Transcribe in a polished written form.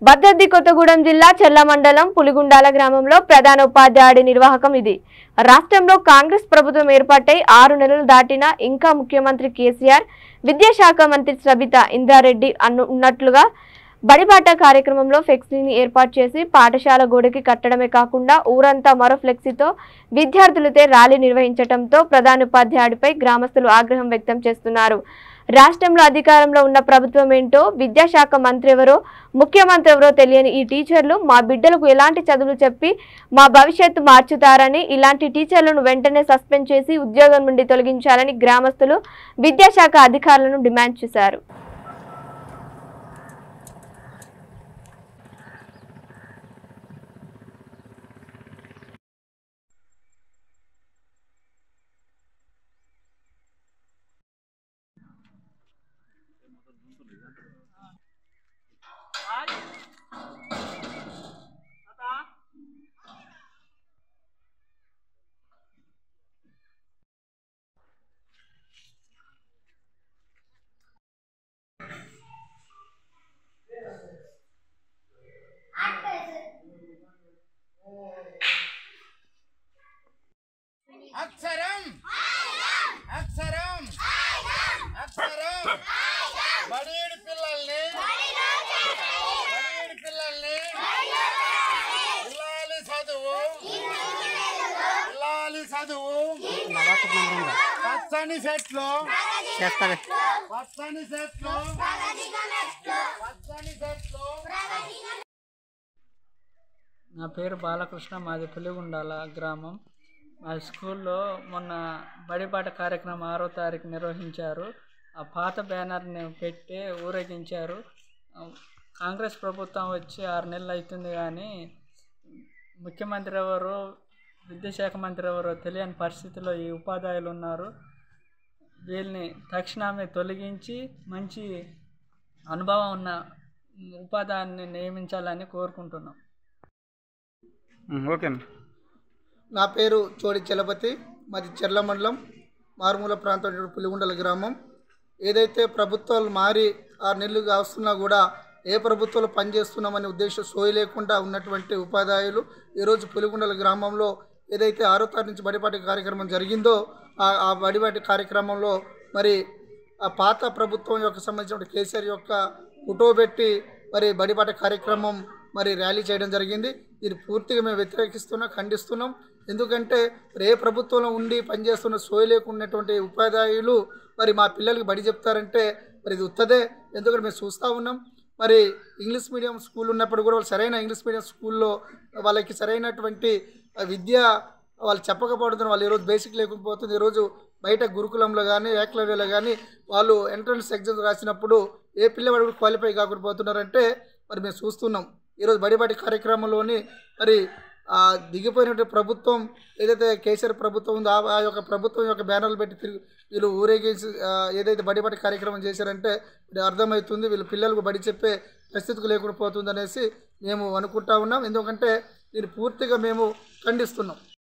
భద్రాద్రి కొత్తగూడెం జిల్లా చెర్ల మండలం పులిగుండాల గ్రామంలో ప్రధాన ఉపాధ్యాయుడి నిర్వాహకం ఇది. రాష్ట్రంలో కాంగ్రెస్ ప్రభుత్వం ఏర్పాటై 6 నెలలు దాటినా ఇంకా ముఖ్యమంత్రి కేసీఆర్, విద్యాశాఖ మంత్రి సబితా ఇంద్రారెడ్డి ఉన్నట్లుగా బడిబాట కార్యక్రమంలో ఫ్లెక్సీని ఏర్పాటు చేసి పాఠశాల గోడకి కట్టడమే కాకుండా ఊరంతా మరో ఫ్లెక్సీతో విద్యార్థులతో ర్యాలీ నిర్వహించడంతో ప్రధాన ఉపాధ్యాయుడిపై గ్రామస్తులు ఆగ్రహం వ్యక్తం చేస్తున్నారు. రాష్ట్రంలో అధికారంలో ఉన్న ప్రభుత్వం ఏంటో, విద్యాశాఖ మంత్రి ఎవరో, ముఖ్యమంత్రి ఎవరో తెలియని ఈ టీచర్లు మా బిడ్డలకు ఎలాంటి చదువులు చెప్పి మా భవిష్యత్తు మార్చుతారని, ఇలాంటి టీచర్లను వెంటనే సస్పెండ్ చేసి ఉద్యోగం నుండి తొలగించాలని గ్రామస్తులు విద్యాశాఖ అధికారులను డిమాండ్ చేశారు. అక్షరం అక్షరం అక్షరం బడిడి పిల్లల్ని పిల్లాలి చదువు పచ్చని చెట్లు పచ్చని చెట్లు పచ్చని చెట్లు. నా పేరు బాలకృష్ణ, మాది పులిగుండాల గ్రామం. మా స్కూల్లో మొన్న బడిబాట కార్యక్రమం 6వ తారీఖు నిర్వహించారు. ఆ పాత బ్యానర్ని పెట్టి ఊరేగించారు. కాంగ్రెస్ ప్రభుత్వం వచ్చి 6 నెలలు అవుతుంది, కానీ ముఖ్యమంత్రి ఎవరు, విద్యాశాఖ మంత్రి ఎవరో తెలియని పరిస్థితిలో ఈ ఉపాధ్యాయులు ఉన్నారు. వీళ్ళని తక్షణమే తొలగించి మంచి అనుభవం ఉన్న ఉపాధ్యాయుని నియమించాలని కోరుకుంటున్నాం. ఓకే. నా పేరు చోడి చలపతి, మాది చెర్ల మండలం మారుమూల ప్రాంతం పులిగుండల గ్రామం. ఏదైతే ప్రభుత్వాలు మారి 6 నెలలు కాస్తున్నా కూడా ఏ ప్రభుత్వాలు పనిచేస్తున్నామనే ఉద్దేశం సోయి లేకుండా ఉన్నటువంటి ఉపాధ్యాయులు ఈరోజు పులిగుండల గ్రామంలో ఏదైతే 6వ తారీఖు నుంచి బడిబాట కార్యక్రమం జరిగిందో ఆ బడిబాట కార్యక్రమంలో మరి ఆ పాత ప్రభుత్వం యొక్క సంబంధించిన కేసీఆర్ యొక్క ఫోటో పెట్టి మరి బడిబాట కార్యక్రమం మరి ర్యాలీ చేయడం జరిగింది. ఇది పూర్తిగా మేము వ్యతిరేకిస్తున్నాం, ఖండిస్తున్నాం. ఎందుకంటే ఏ ప్రభుత్వంలో ఉండి పనిచేస్తున్న సోయి లేకున్నటువంటి ఉపాధ్యాయులు మరి మా పిల్లలకి బడి చెప్తారంటే మరి ఇది ఉత్తదే. ఎందుకంటే మేము చూస్తూ ఉన్నాం, మరి ఇంగ్లీష్ మీడియం స్కూల్ ఉన్నప్పుడు కూడా వాళ్ళు సరైన ఇంగ్లీష్ మీడియం స్కూల్లో వాళ్ళకి సరైనటువంటి విద్య వాళ్ళు చెప్పకపోవడం వాళ్ళు ఈరోజు బేసిక్ లేకపోతుంది. ఈరోజు బయట గురుకులంలో కానీ ఏకలవ్యలో కానీ వాళ్ళు ఎంట్రన్స్ ఎగ్జామ్స్ రాసినప్పుడు ఏ పిల్లవాడు కూడా క్వాలిఫై కాకుండా పోతున్నారంటే మరి మేము చూస్తున్నాం. ఈరోజు బడిబాటి కార్యక్రమంలోని మరి దిగిపోయినటువంటి ప్రభుత్వం ఏదైతే కేసీఆర్ ప్రభుత్వం ఉందో ఆ యొక్క ప్రభుత్వం యొక్క బ్యానర్లు పెట్టి వీళ్ళు ఊరేగించి ఏదైతే బడిబాటి కార్యక్రమం చేశారంటే అర్థమవుతుంది వీళ్ళ పిల్లలకు బడి చెప్పే పరిస్థితికి లేకుండా పోతుంది అనేసి మేము అనుకుంటా ఉన్నాం. ఎందుకంటే దీన్ని పూర్తిగా మేము ఖండిస్తున్నాం.